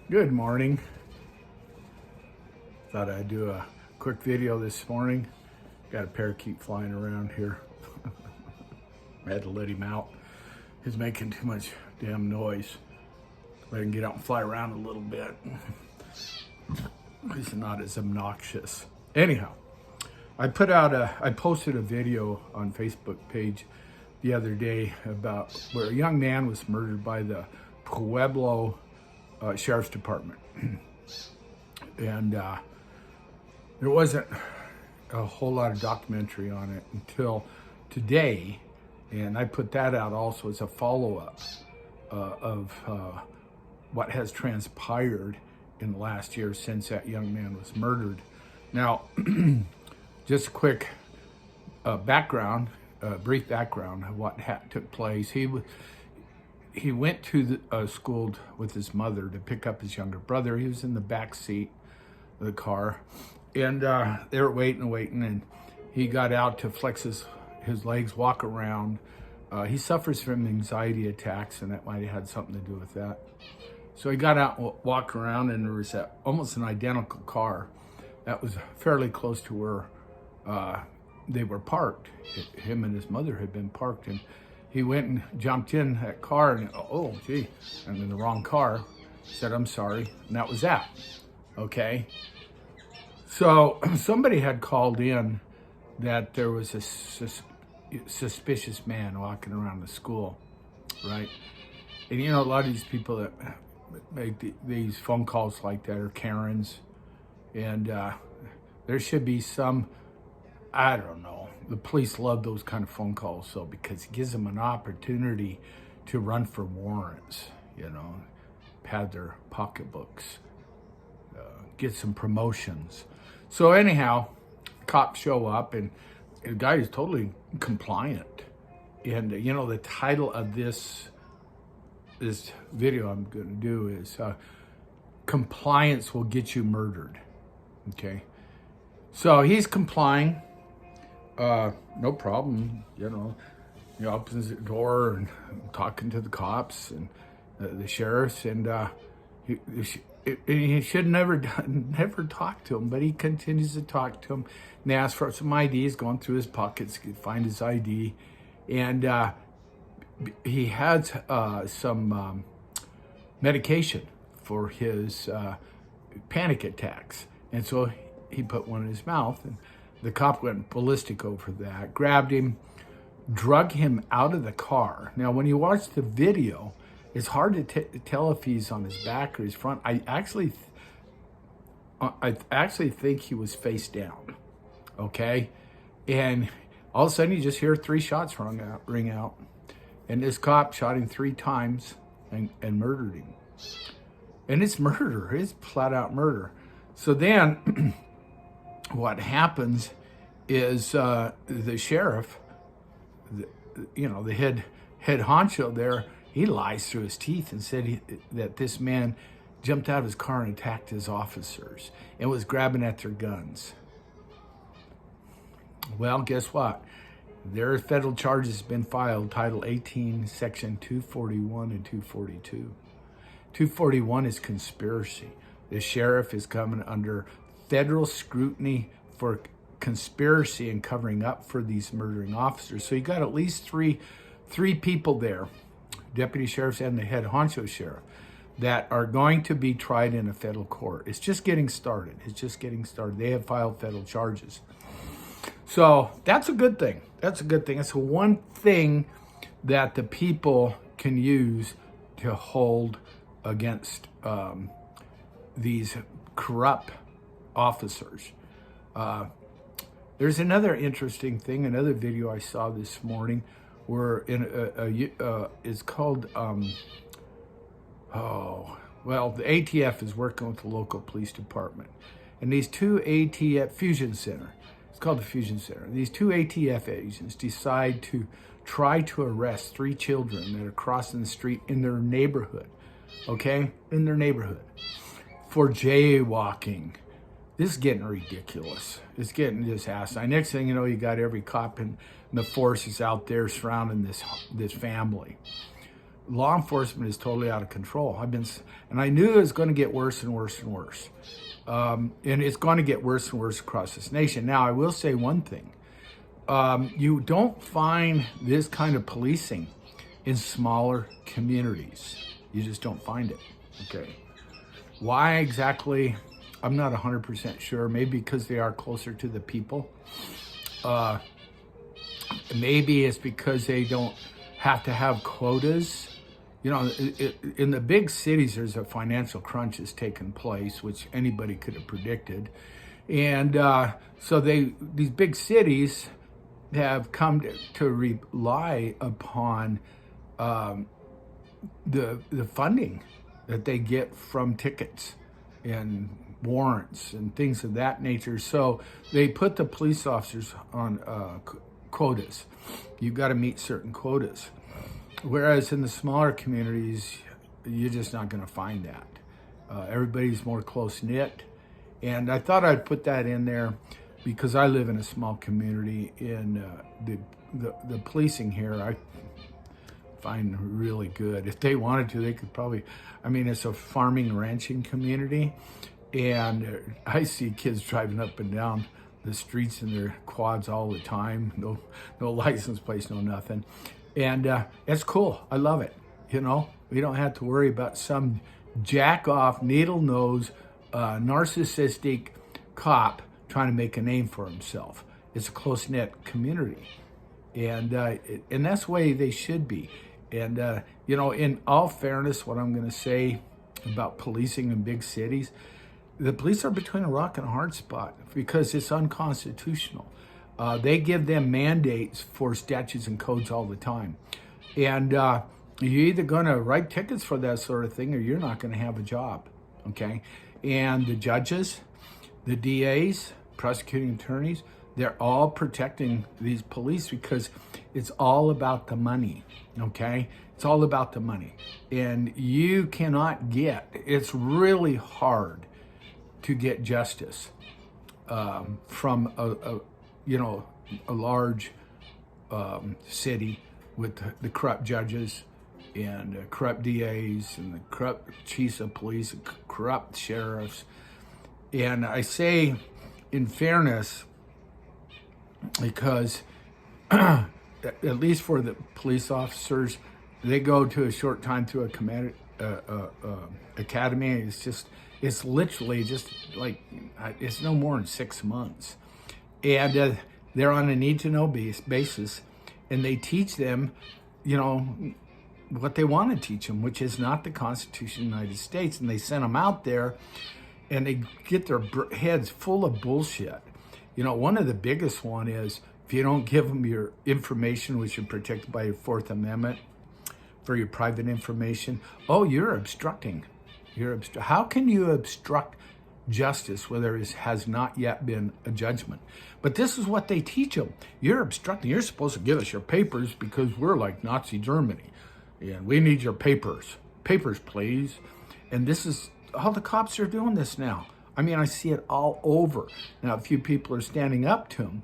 Good morning. Thought I'd do a quick video this morning. Got a parakeet flying around here. I had to let him out. He's making too much damn noise. Let him get out and fly around a little bit. He's not as obnoxious. Anyhow, I posted a video on Facebook page the other day about where a young man was murdered by the Pueblo Sheriff's Department. And there wasn't a whole lot of documentary on it until today, and I put that out also as a follow-up of what has transpired in the last year since that young man was murdered. Now, just a quick brief background of what took place. He went to the school with his mother to pick up his younger brother. He was in the back seat of the car, and they were waiting, and he got out to flex his legs, walk around. He suffers from anxiety attacks, and that might have had something to do with that. So he got out and walked around, and there was almost an identical car that was fairly close to where they were parked. Him and his mother had been parked, and he went and jumped in that car, and oh gee, I'm in the wrong car. Said, "I'm sorry," and that was that. Okay. So somebody had called in that there was a suspicious man walking around the school, right? And a lot of these people that make these phone calls like that are Karens, and there should be some, I don't know, the police love those kind of phone calls, so because it gives them an opportunity to run for warrants, pad their pocketbooks, get some promotions. So anyhow, cops show up, and the guy is totally compliant. And the title of this video I'm going to do is "Compliance Will Get You Murdered." Okay, so he's complying. No problem, He opens the door and talking to the cops and the sheriffs, and he should never talk to him, but he continues to talk to him. And they ask for some IDs, going through his pockets, find his ID, and he had some medication for his panic attacks, and so he put one in his mouth, and the cop went ballistic over that, grabbed him, drug him out of the car. Now, when you watch the video, it's hard to tell if he's on his back or his front. I actually think he was face down, okay? And all of a sudden, you just hear 3 shots ring out. And this cop shot him 3 times and murdered him. And it's murder. It's flat out murder. So then what happens is the sheriff, the head honcho there, he lies through his teeth and said that this man jumped out of his car and attacked his officers and was grabbing at their guns. Well, guess what? There are federal charges been filed, Title 18, Section 241 and 242. 241 is conspiracy. The sheriff is coming under federal scrutiny for conspiracy and covering up for these murdering officers. So you got at least three people there, deputy sheriffs and the head honcho sheriff, that are going to be tried in a federal court. It's just getting started. They have filed federal charges. So that's a good thing. It's one thing that the people can use to hold against these corrupt officers. There's another interesting thing, another video I saw this morning, where it's called, the ATF is working with the local police department. And these 2 ATF Fusion Center, it's called the Fusion Center. These 2 ATF agents decide to try to arrest 3 children that are crossing the street in their neighborhood, for jaywalking. This is getting ridiculous. It's getting just asinine. Next thing you know, you got every cop in the force is out there surrounding this family. law enforcement is totally out of control. And I knew it was going to get worse and worse and worse. And it's going to get worse and worse across this nation. Now, I will say one thing. You don't find this kind of policing in smaller communities. You just don't find it, okay? Why exactly? I'm not 100% sure. Maybe because they are closer to the people. Maybe it's because they don't have to have quotas. You know, in the big cities, there's a financial crunch that's taken place, which anybody could have predicted. And so these big cities have come to rely upon the funding that they get from tickets and warrants and things of that nature. So they put the police officers on quotas. You've got to meet certain quotas. Whereas in the smaller communities, you're just not going to find that. Everybody's more close-knit. And I thought I'd put that in there because I live in a small community, and the policing here I find really good. If they wanted to, they could probably, I mean, it's a farming, ranching community, and I see kids driving up and down the streets in their quads all the time. No license plates, no nothing. And it's cool. I love it. You know, we don't have to worry about some jack-off, needle-nose, narcissistic cop trying to make a name for himself. It's a close-knit community. And that's the way they should be. And, you know, in all fairness, what I'm going to say about policing in big cities, the police are between a rock and a hard spot because it's unconstitutional. They give them mandates for statutes and codes all the time. And you're either going to write tickets for that sort of thing or you're not going to have a job, okay? And the judges, the DAs, prosecuting attorneys, they're all protecting these police because it's all about the money, okay? It's all about the money. And you cannot it's really hard to get justice from a large city with the corrupt judges and corrupt DAs and the corrupt chiefs of police and corrupt sheriffs. And I say in fairness because at least for the police officers, they go to a short time through a academy. It's literally just like, it's no more than 6 months. And they're on a need-to-know basis, and they teach them, you know, what they want to teach them, which is not the Constitution of the United States. And they send them out there, and they get their heads full of bullshit. You know, one of the biggest one is if you don't give them your information, which is protected by your Fourth Amendment, for your private information, oh, you're obstructing. How can you obstruct justice where there has not yet been a judgment? But this is what they teach them. You're obstructing. You're supposed to give us your papers because we're like Nazi Germany. And we need your papers. Papers, please. And this is, all the cops are doing this now. I mean, I see it all over. Now, a few people are standing up to them.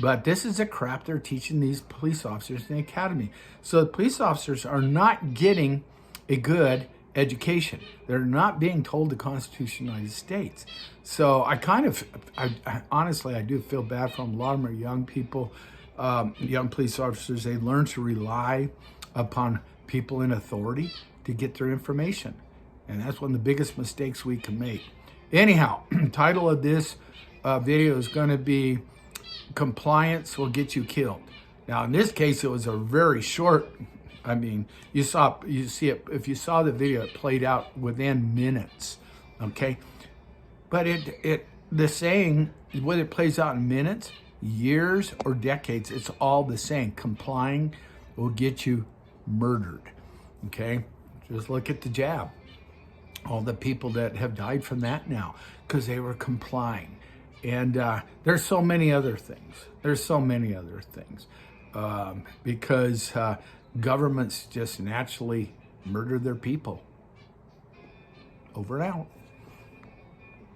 But this is the crap they're teaching these police officers in the academy. So the police officers are not getting a good education. They're not being told the Constitution of the United States. So I honestly, I do feel bad for them. A lot of them are young people, young police officers. They learn to rely upon people in authority to get their information. And that's one of the biggest mistakes we can make. Anyhow, title of this video is going to be Compliance Will Get You Killed. Now, in this case, it was a very short, I mean, you see it, if you saw the video, it played out within minutes, okay? But the saying, whether it plays out in minutes, years, or decades, it's all the same. Complying will get you murdered, okay? Just look at the jab. All the people that have died from that now because they were complying. And there's so many other things. Because governments just naturally murder their people. Over and out.